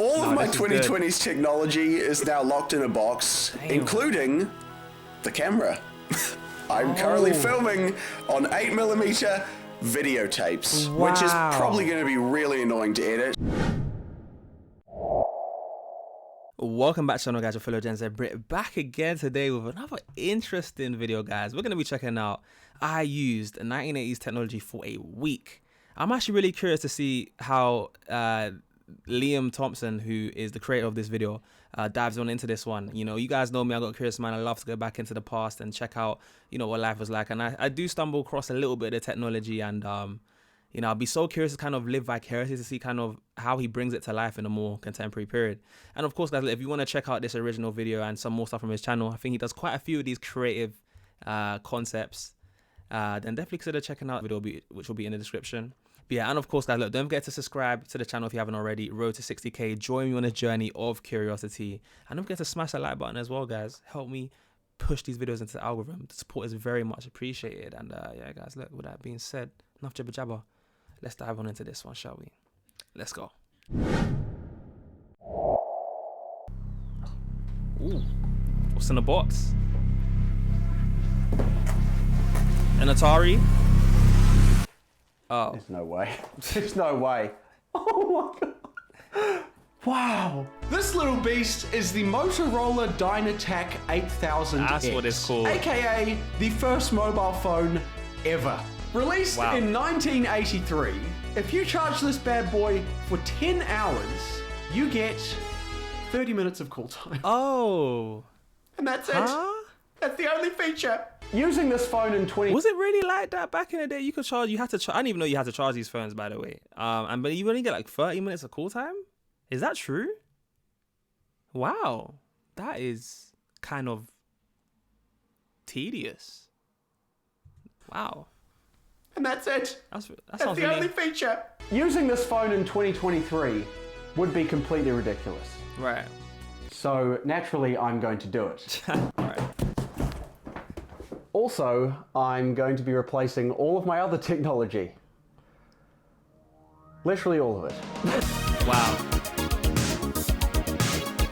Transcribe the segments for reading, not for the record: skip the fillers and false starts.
All of my 2020s technology is now locked in a box, including the camera. I'm currently filming on 8mm videotapes, which is probably going to be really annoying to edit. Welcome back to the channel, guys. Your fellow Gen Z Brit back again today with another interesting video, guys. We're going to be checking out I used 1980s technology for a week. I'm actually really curious to see how Liam Thompson, who is the creator of this video, dives on into this one. You know, you guys know me, I got a curious mind. I love to go back into the past and check out, you know, what life was like. And I do stumble across a little bit of the technology, and you know, I'll be so curious to kind of live vicariously to see kind of how he brings it to life in a more contemporary period. And of course, guys, if you want to check out this original video and some more stuff from his channel, I think he does quite a few of these creative concepts. Then definitely consider checking out the video, which will be in the description. But yeah, and of course, guys, look, don't forget to subscribe to the channel if you haven't already. Road to 60K. Join me on a journey of curiosity. And don't forget to smash that like button as well, guys. Help me push these videos into the algorithm. The support is very much appreciated. And yeah, guys, look, with that being said, enough jibber jabber. Let's dive on into this one, shall we? Let's go. Ooh, what's in the box? An Atari? Oh. There's no way. There's no way. Oh my god. Wow. This little beast is the Motorola Dynatac 8000X. That's what it's called. AKA the first mobile phone ever. Released in 1983. If you charge this bad boy for 10 hours, you get 30 minutes of call time. Oh. And that's it. That's the only feature. Using this phone in 20... Was it really like that back in the day? You could charge, you had to I didn't even know you had to charge these phones, by the way. But you only get like 30 minutes of call time? Is that true? Wow. That is kind of tedious. Wow. And that's it. That's the really... only feature. Using this phone in 2023 would be completely ridiculous. Right. So naturally, I'm going to do it. Right. Also, I'm going to be replacing all of my other technology. Literally all of it. Wow.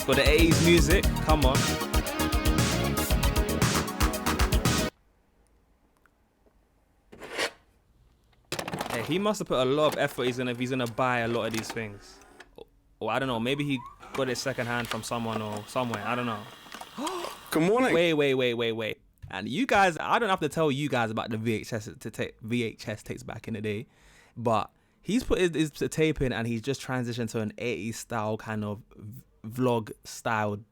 For the 80s music, come on. Hey, he must have put a lot of effort if he's gonna buy a lot of these things. Or I don't know, maybe he got it secondhand from someone or somewhere, I don't know. Good morning. Wait. And you guys, I don't have to tell you guys about the VHS tapes back in the day, but he's put his tape in and he's just transitioned to an 80s style kind of vlog styled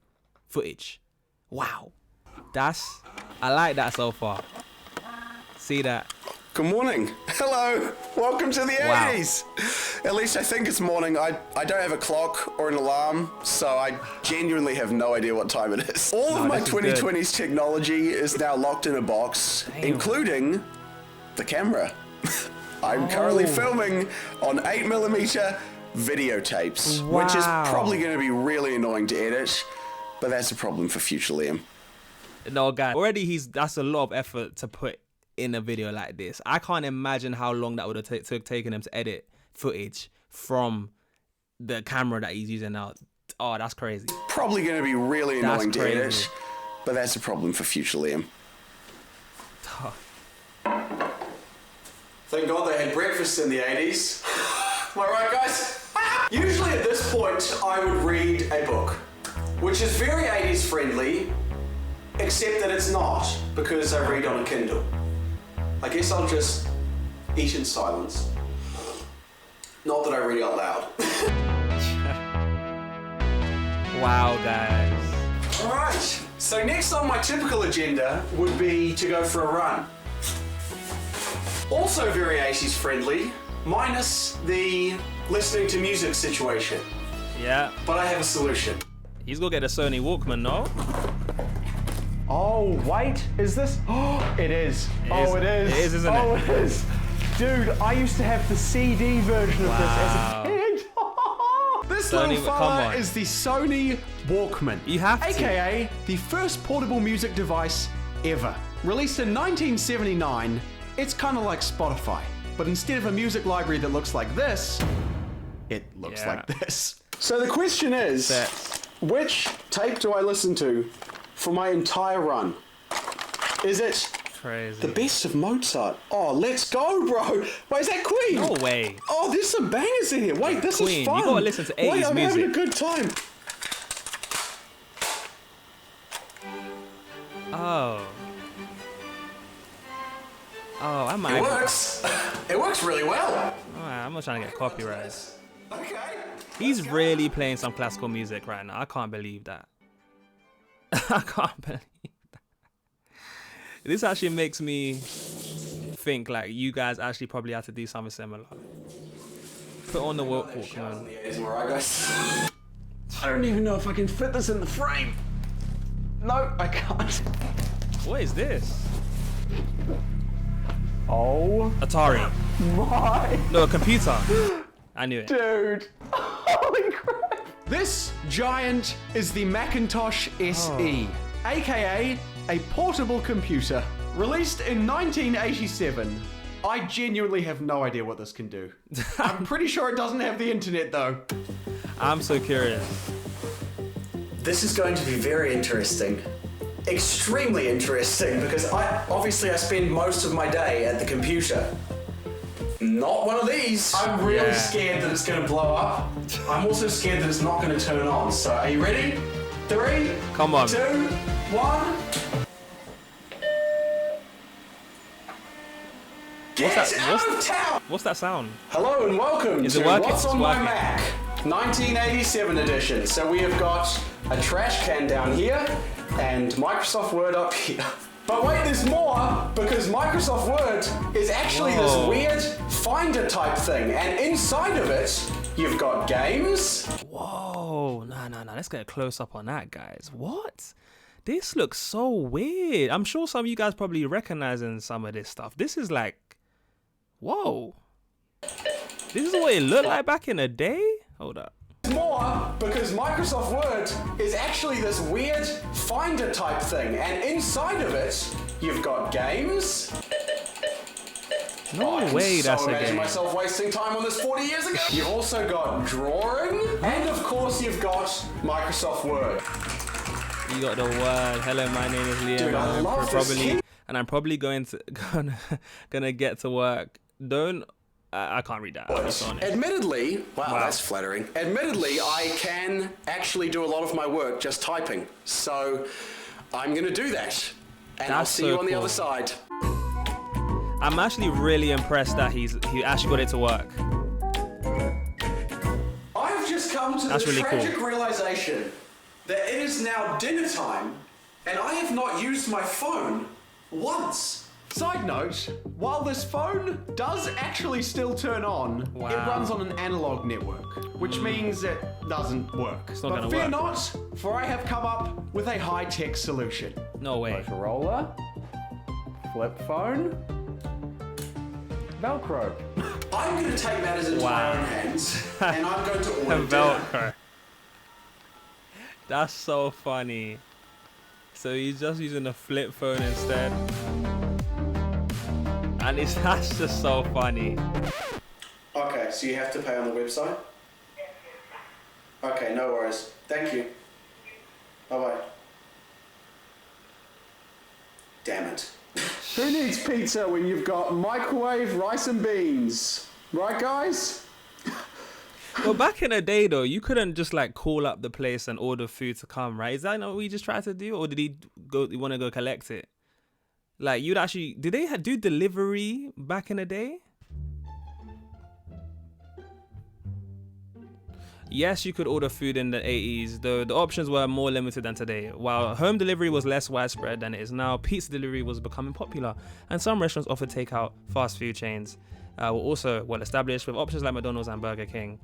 footage. Wow. I like that so far. See that? Good morning. Hello. Welcome to the 80s. At least I think it's morning. I don't have a clock or an alarm, so I genuinely have no idea what time it is. All of my 2020s technology is now locked in a box, including the camera. I'm currently filming on 8mm videotapes, which is probably going to be really annoying to edit, but that's a problem for future Liam. No, guys, already that's a lot of effort to put in a video like this. I can't imagine how long that would have taken him to edit footage from the camera that he's using now. Oh, that's crazy. Probably going to be really annoying to edit, but that's a problem for future Liam. Thank God they had breakfast in the 80s. Am I right, guys? Usually at this point, I would read a book, which is very 80s friendly, except that it's not, because I read on a Kindle. I guess I'll just eat in silence. Not that I read out loud. Wow, guys. Alright, so next on my typical agenda would be to go for a run. Also very 80s friendly, minus the listening to music situation. Yeah. But I have a solution. He's gonna get a Sony Walkman, no? Oh, wait, is this? Oh, it is. Oh, it is. It is, isn't it? Oh, it is. Dude, I used to have the CD version of this as a kid. This little fella is the Sony Walkman. You have to. AKA the first portable music device ever. Released in 1979, it's kind of like Spotify, but instead of a music library that looks like this, it looks like this. So the question is, which tape do I listen to for my entire run? Is it Crazy. the best of Mozart? Oh, let's go, bro. Wait, is that Queen? No way. Oh, there's some bangers in here. Wait, this Queen, is fun. you gotta listen to 80s Wait, I'm music. having a good time. Oh. Oh, I might. It works. It works really well. Alright, I'm not trying to get copyrighted. Okay. He's really playing some classical music right now. I can't believe that. I can't believe that. This actually makes me think like you guys actually probably have to do something similar. Put on the walk, man. I don't even know if I can fit this in the frame. No, I can't. What is this? Oh Atari. my. No, a computer. I knew it. Dude. Holy crap. This giant is the Macintosh SE, aka a portable computer. Released in 1987. I genuinely have no idea what this can do. I'm pretty sure it doesn't have the internet though. I'm so curious. This is going to be very interesting. Extremely interesting, because I spend most of my day at the computer. Not one of these. I'm really scared that it's going to blow up. I'm also scared that it's not going to turn on. So are you ready? 3, Come on. 2, 1. Get out of town! What's that sound? Hello and welcome to working? What's It's on My working. Mac 1987 edition. So we have got a trash can down here and Microsoft Word up here. But wait, there's more, because Microsoft Word is actually this weird Finder type thing, and inside of it, you've got games. Whoa, nah. Let's get a close up on that, guys. What? This looks so weird. I'm sure some of you guys probably recognizing some of this stuff. This is like, whoa. This is what it looked like back in the day? Hold up. More, because Microsoft Word is actually this weird Finder type thing, and inside of it, you've got games. No way that's a imagine game. myself wasting time on this 40 years ago. You've also got drawing, and of course you've got Microsoft Word. You got the word. Hello, my name is Liam. Dude, I love this kid. And I'm probably gonna get to work. I can't read that. Admittedly, wow, that's flattering. Admittedly, I can actually do a lot of my work just typing. So I'm going to do that. And I'll see you on the other side. I'm actually really impressed that he actually got it to work. I've just come to the tragic realization that it is now dinner time and I have not used my phone once. Side note, while this phone does actually still turn on, it runs on an analog network, which means it doesn't work. It's not gonna but fear work. not, for I have come up with a high-tech solution. No way. Motorola, flip phone, Velcro. I'm going to take matters into my own hands, and I'm going to order Velcro. That's so funny. So he's just using a flip phone instead. And that's just so funny. Okay, so you have to pay on the website? Okay, no worries. Thank you. Bye-bye. Damn it. Who needs pizza when you've got microwave rice and beans? Right, guys? Well, back in the day, though, you couldn't just like call up the place and order food to come, right? Is that not what we just tried to do? Or did he want to go collect it? Like, you'd actually... Did they do delivery back in the day? Yes, you could order food in the 80s, though the options were more limited than today. While home delivery was less widespread than it is now, pizza delivery was becoming popular, and some restaurants offered takeout. Fast food chains were also well established, with options like McDonald's and Burger King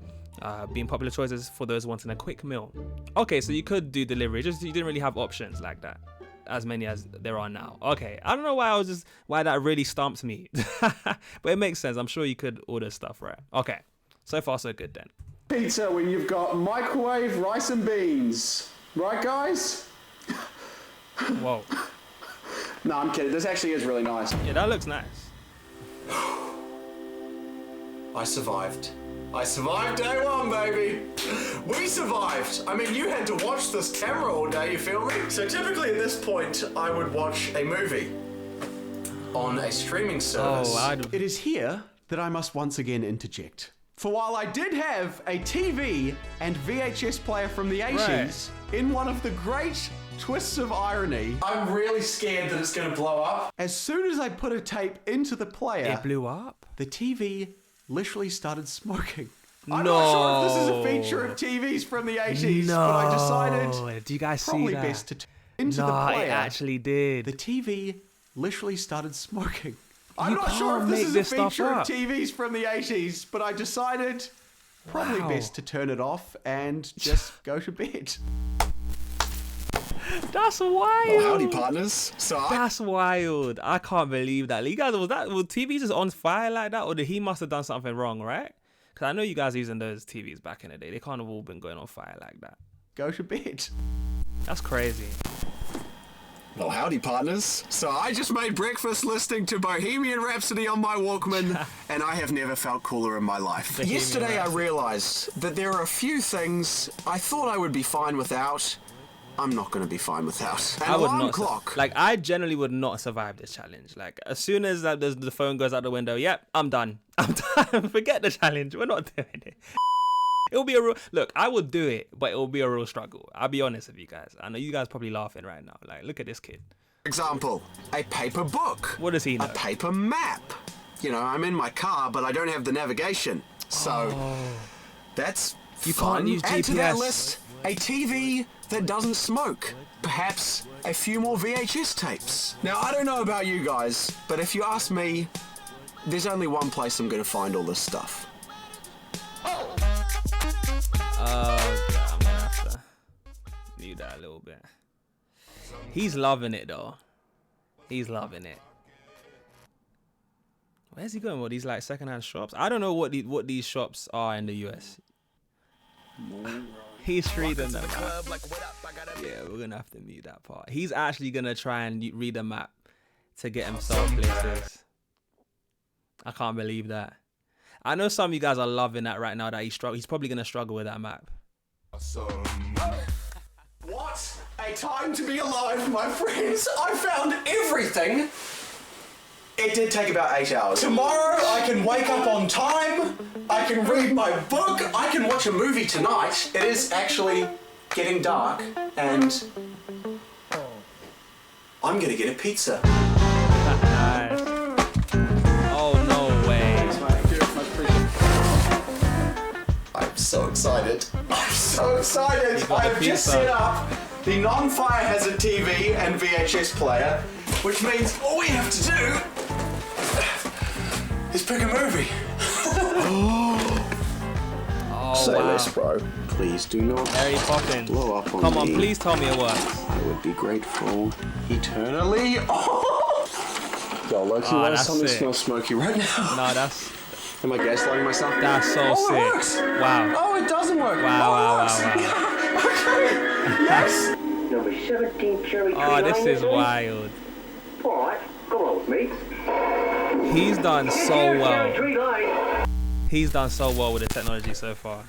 being popular choices for those wanting a quick meal. Okay, so you could do delivery, just you didn't really have options like that. As many as there are now. Okay, I don't know why that really stumped me. But it makes sense. I'm sure you could order stuff, right? Okay, so far so good then. Pizza when you've got microwave rice and beans. Right, guys? Whoa. No, I'm kidding. This actually is really nice. Yeah, that looks nice. I survived. I survived day one, baby. We survived. I mean, you had to watch this camera all day, you feel me? So typically at this point, I would watch a movie on a streaming service. It is here that I must once again interject. For while I did have a TV and VHS player from the 80s, in one of the great twists of irony, I'm really scared that it's gonna blow up. as soon as I put a tape into the player, It blew up? the TV literally started smoking. I'm not sure if this is a feature of TVs from the 80s, but I decided do you guys see probably that? best to turn into the player. It actually did. The TV literally started smoking. I'm You not sure can't if this make is this a stuff feature of up. TVs from the 80s, but I decided probably Wow. best to turn it off and just go to bed. That's wild. Oh, howdy, partners. So That's wild. I can't believe that. You guys, was TV just on fire like that, or did he must have done something wrong, right? Because I know you guys using those TVs back in the day. They can't have all been going on fire like that. Go to bed. That's crazy. Well, howdy, partners. So I just made breakfast listening to Bohemian Rhapsody on my Walkman, and I have never felt cooler in my life. Bohemian Yesterday, I Rhapsody. realized that there are a few things I thought I would be fine without. I'm not going to be fine without. An I would alarm not. clock. Like, I generally would not survive this challenge. Like, as soon as the phone goes out the window, yep, I'm done. I'm done. Forget the challenge. We're not doing it. It'll be a real... Look, I would do it, but it will be a real struggle. I'll be honest with you guys. I know you guys probably laughing right now. Like, look at this kid. Example, a paper book. What does he know? A paper map. You know, I'm in my car, but I don't have the navigation. So, that's You fun. can't use Add to that GPS. list, a TV that doesn't smoke. Perhaps a few more VHS tapes. Now, I don't know about you guys, but if you ask me, there's only one place I'm going to find all this stuff. Okay, I'm gonna have to mute that a little bit. He's loving it though. He's loving it. Where's he going? What, these like secondhand shops? I don't know what these shops are in the US. He's reading the map. Yeah, we're gonna have to mute that part. He's actually gonna try and read the map to get himself places. I can't believe that. I know some of you guys are loving that right now, that he's probably gonna struggle with that map. What a time to be alive, my friends. I found everything. It did take about 8 hours. Tomorrow I can wake up on time, I can read my book, I can watch a movie tonight. It is actually getting dark and I'm gonna get a pizza. Nice. Oh, no way. I'm so excited. I'm so excited. got the I've just pizza. set up the non-fire hazard TV and VHS player, which means all we have to do is pick a movie. Oh, Say wow. less, bro. Please do not Harry Poppins. blow up on Come on, me. please tell me it works. I would be grateful eternally. Oh! Yo, Loki, Oh, why does that's something sick. smell smoky right now? No, that's Am I gaslighting myself? so Oh, sick. it works! Wow. Oh, it doesn't work. Wow, oh, wow, it works. wow, Okay, yes! Number 17 Cherry Tree Oh, this Lane, is please. wild. All right, come on with me. He's done so Cherry well. Tree Lane. He's done so well with the technology so far,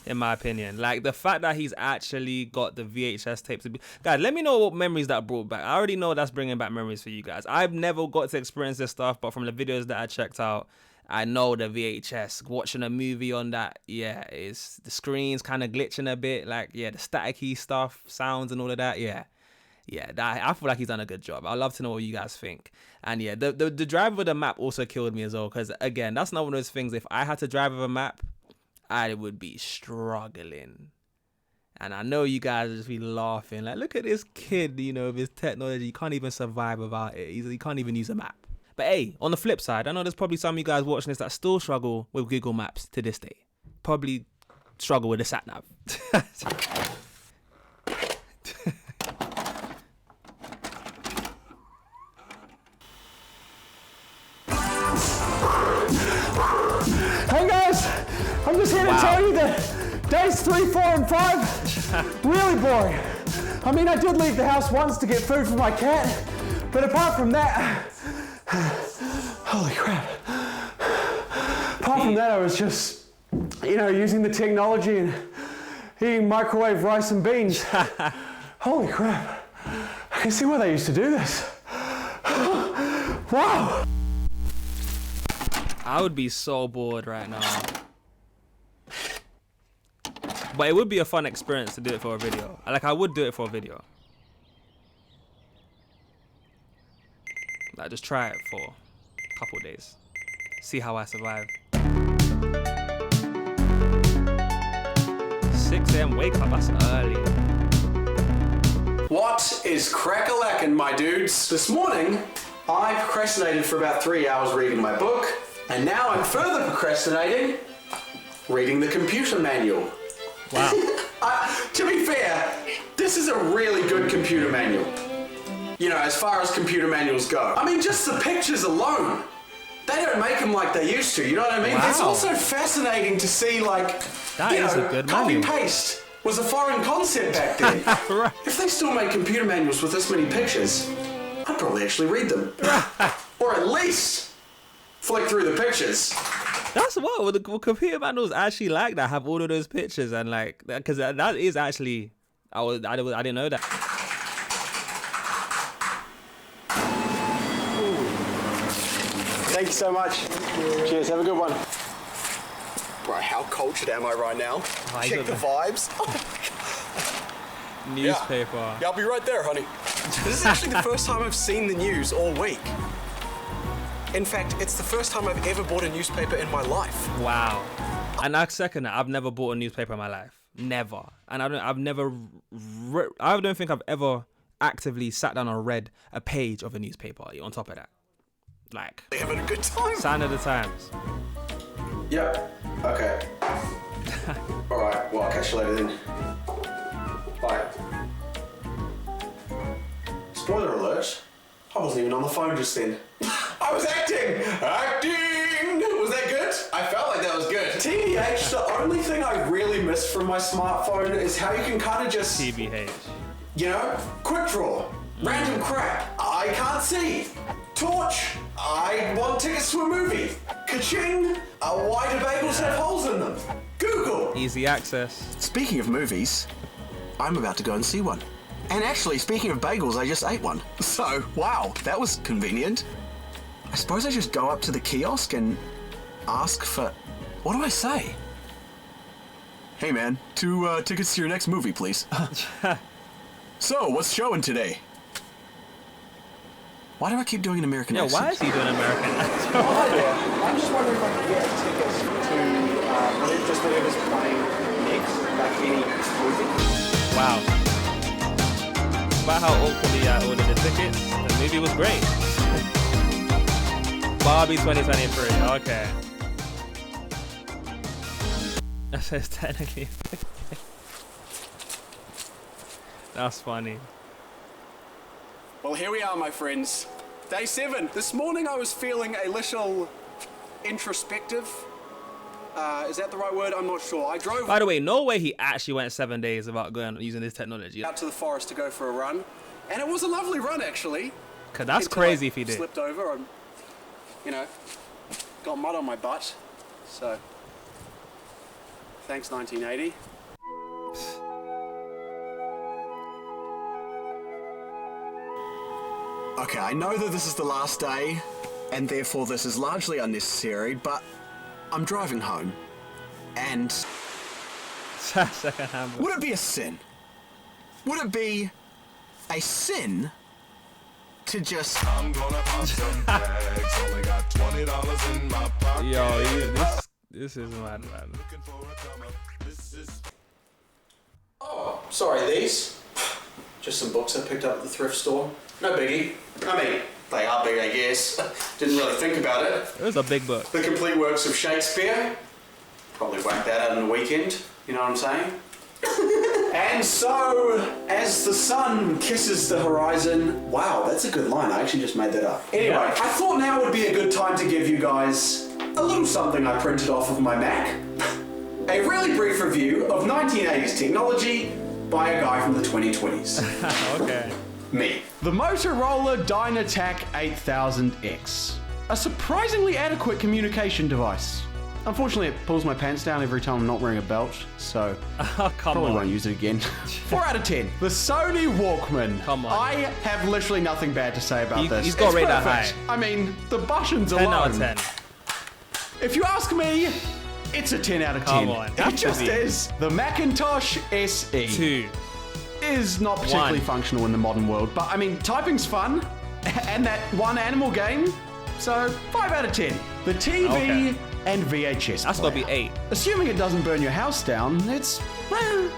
in my opinion. Like, the fact that he's actually got the VHS tapes. Guys, let me know what memories that brought back. I already know that's bringing back memories for you guys. I've never got to experience this stuff, but from the videos that I checked out, I know the VHS, watching a movie on that, yeah, it's the screen's kind of glitching a bit. Like, yeah, the staticky stuff, sounds and all of that, yeah. Yeah, that, I feel like he's done a good job. I'd love to know what you guys think. And yeah, the drive with the map also killed me as well. Because again, that's not one of those things. If I had to drive with a map, I would be struggling. And I know you guys would just be laughing. Like, look at this kid, you know, with his technology. He can't even survive without it. He can't even use a map. But hey, on the flip side, I know there's probably some of you guys watching this that still struggle with Google Maps to this day. Probably struggle with the sat nav. Hey guys, I'm just here to tell you that days 3, 4, and 5 really boring. I mean, I did leave the house once to get food for my cat, but apart from that, holy crap. Apart from that, I was just you know, using the technology and eating microwave rice and beans. Holy crap. I can see why they used to do this. Wow. I would be so bored right now. But it would be a fun experience to do it for a video. Like, I would do it for a video. Like, just try it for a couple of days. See how I survive. 6 a.m. wake up, that's early. What is crack-a-lackin', my dudes? This morning, I procrastinated for about 3 hours reading my book, and now I'm further procrastinating reading the computer manual. Wow. To be fair, this is a really good computer manual. You know, as far as computer manuals go. I mean, just the pictures alone. They don't make them like they used to, you know what I mean? Wow. It's also fascinating to see, like, That is a good manual. Copy-paste was a foreign concept back then. Right. If they still made computer manuals with this many pictures, I'd probably actually read them. Or at least flick through the pictures. That's what the computer manuals actually like that, have all of those pictures and like, because that is actually, I didn't know that. Thank you so much. Cheers, have a good one. Bro, how cultured am I right now? Check the vibes. Newspaper. Yeah, I'll be right there, honey. This is actually the first time I've seen the news all week. In fact, it's the first time I've ever bought a newspaper in my life. Wow. And I second that. I've never bought a newspaper in my life. Never. And I don't think I've ever actively sat down and read a page of a newspaper on top of that. Like, They're having a good time. Sign of the Times. Yep. Okay. Alright, well, I'll catch you later then. Bye. Spoiler alert. I wasn't even on the phone just then. I was acting! Acting! Was that good? I felt like that was good. TBH, the only thing I really miss from my smartphone is how you can kind of just, TBH. you know, quick draw, random crap, I can't see. Torch, I want tickets to a movie. Ka-ching, why do bagels have holes in them? Google. Easy access. Speaking of movies, I'm about to go and see one. And actually, speaking of bagels, I just ate one. So, wow, that was convenient. I suppose I just go up to the kiosk and ask for... What do I say? Hey man, 2 tickets to your next movie, please. So, what's showing today? Why do I keep doing an American Yeah, accent? why is he doing American accent? Hi there. I'm just wondering if I can get tickets to just whatever's playing next, like any movie. Wow. About how awkwardly I ordered the tickets. The movie was great. Barbie 2023. Okay. That says technically. That's funny. Well, here we are, my friends. Day 7. This morning I was feeling a little introspective. Is that the right word? I'm not sure. I drove By the way, no way he actually went 7 days without using this technology. out to the forest to go for a run. And it was a lovely run, actually. Cause that's Until crazy I if he did. Slipped over and, you know, got mud on my butt. So, thanks 1980. Okay, I know that this is the last day, and therefore this is largely unnecessary, but I'm driving home, and Second-hand. would it be a sin? Would it be a sin to just... I'm gonna pop some bags. Only got $20 in my pocket. Yo, this is mad, man. Looking for a come up. This is Oh, sorry, these? Just some books I picked up at the thrift store. No biggie. I mean, they are big, I guess. Didn't really think about it. It was a big book. The complete works of Shakespeare. Probably whack that out in a weekend. You know what I'm saying? And so, as the sun kisses the horizon... Wow, that's a good line. I actually just made that up. Anyway, I thought now would be a good time to give you guys a little something I printed off of my Mac. A really brief review of 1980s technology by a guy from the 2020s. Okay. Me. The Motorola Dynatac 8000X. A surprisingly adequate communication device. Unfortunately, it pulls my pants down every time I'm not wearing a belt, so Oh, come probably on. won't use it again. 4 out of 10. The Sony Walkman. Come on. I have literally nothing bad to say about this. He's got It's rate that perfect. high. I mean, the buttons 10 alone. out of 10. If you ask me, it's a 10 out of 10. Come on. It just is. The Macintosh SE 2. is not particularly 1. functional in the modern world, but I mean, typing's fun, and that one animal game, so 5 out of 10. The TV Okay. and VHS That's player. gotta be 8. Assuming it doesn't burn your house down, it's, well,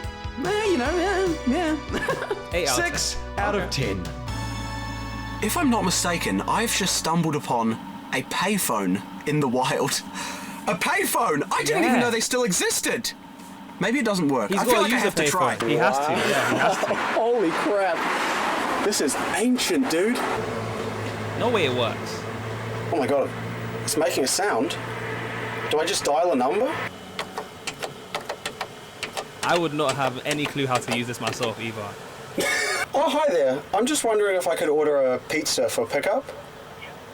you know, yeah. 8 out of 6 out of 10. If I'm not mistaken, I've just stumbled upon a payphone in the wild. A payphone! I didn't even Yeah. know they still existed. Maybe it doesn't work. He's I feel got like to I use a have to try. payphone. He has to. Yeah, he has to. Holy crap. This is ancient, dude. No way it works. Oh my god. It's making a sound. Do I just dial a number? I would not have any clue how to use this myself either. Oh, hi there. I'm just wondering if I could order a pizza for pickup.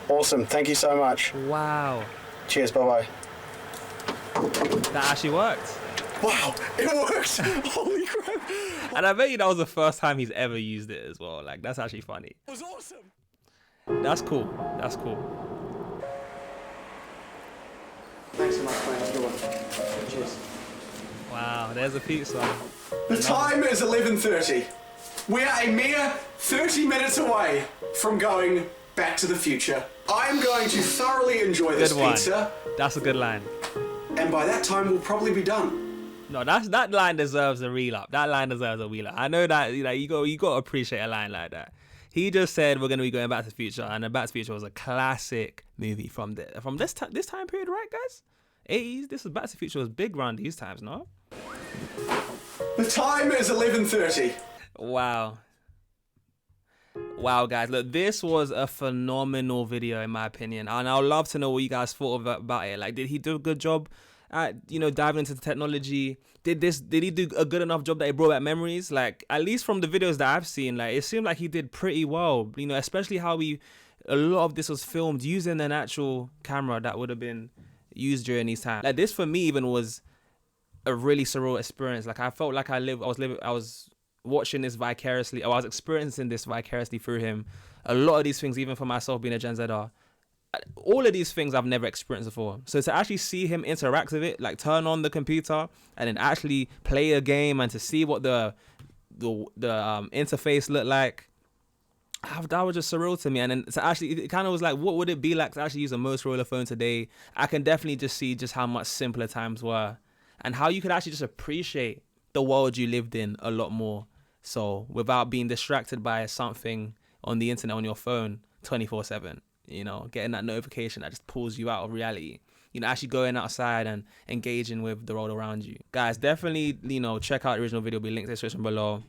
Awesome. Thank you so much. Wow. Cheers. Bye-bye. That actually worked. Wow, it works. Holy crap. And I bet you that was the first time he's ever used it as well. Like, that's actually funny. It was awesome. That's cool. That's cool. Thanks so much, man. Have a good one. Cheers. Wow, there's a pizza. The time is 11:30. We are a mere 30 minutes away from going back to the future. I'm going to thoroughly enjoy this Good one. pizza, That's a good line. and by that time we'll probably be done. No, that line deserves a reel up. That line deserves a wheel up. I know that you got to appreciate a line like that. He just said we're gonna be going Back to the Future, and Back to the Future was a classic movie from this time period, right, guys? 80s. This was Back to the Future was big around these times, no? The time is 11:30. Wow. Wow, guys, look, this was a phenomenal video in my opinion, and I'd love to know what you guys thought about it. Like, did he do a good job at, diving into the technology? Did he do a good enough job that he brought back memories? Like, at least from the videos that I've seen, like, it seemed like he did pretty well, especially how a lot of this was filmed using an actual camera that would have been used during these times. Like, this for me even was a really surreal experience. Like, I felt like I was watching this vicariously, or I was experiencing this vicariously through him. A lot of these things, even for myself being a Gen Zer, all of these things I've never experienced before. So to actually see him interact with it, like turn on the computer and then actually play a game, and to see what the interface looked like, that was just surreal to me. And then to actually, it kind of was like, what would it be like to actually use a Motorola phone today? I can definitely just see just how much simpler times were, and how you could actually just appreciate the world you lived in a lot more, so without being distracted by something on the internet on your phone 24/7, getting that notification that just pulls you out of reality, actually going outside and engaging with the world around you. Guys, definitely check out the original video, be linked in the description below.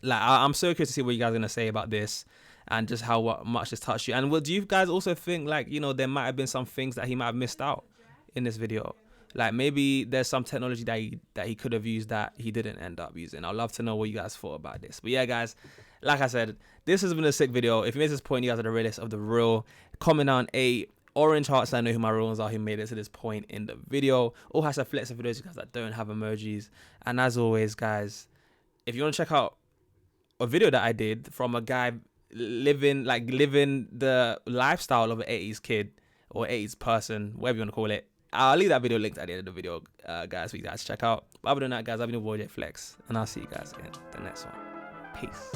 Like, I'm so curious to see what you guys are gonna say about this and just how much this touched you. And what do you guys also think, like, there might have been some things that he might have missed out in this video? Like, maybe there's some technology that he could have used that he didn't end up using. I'd love to know what you guys thought about this. But yeah, guys, like I said, this has been a sick video. If you made this point, you guys are the realest of the real. Comment down 8 orange hearts so I know who my real ones are, who made it to this point in the video. All has a flex of videos, you guys that don't have emojis. And as always, guys, if you want to check out a video that I did from a guy living the lifestyle of an 80s kid or 80s person, whatever you want to call it, I'll leave that video linked at the end of the video, guys, for you guys to check out. But other than that, guys, I've been your boy JayFlex, and I'll see you guys again in the next one. Peace.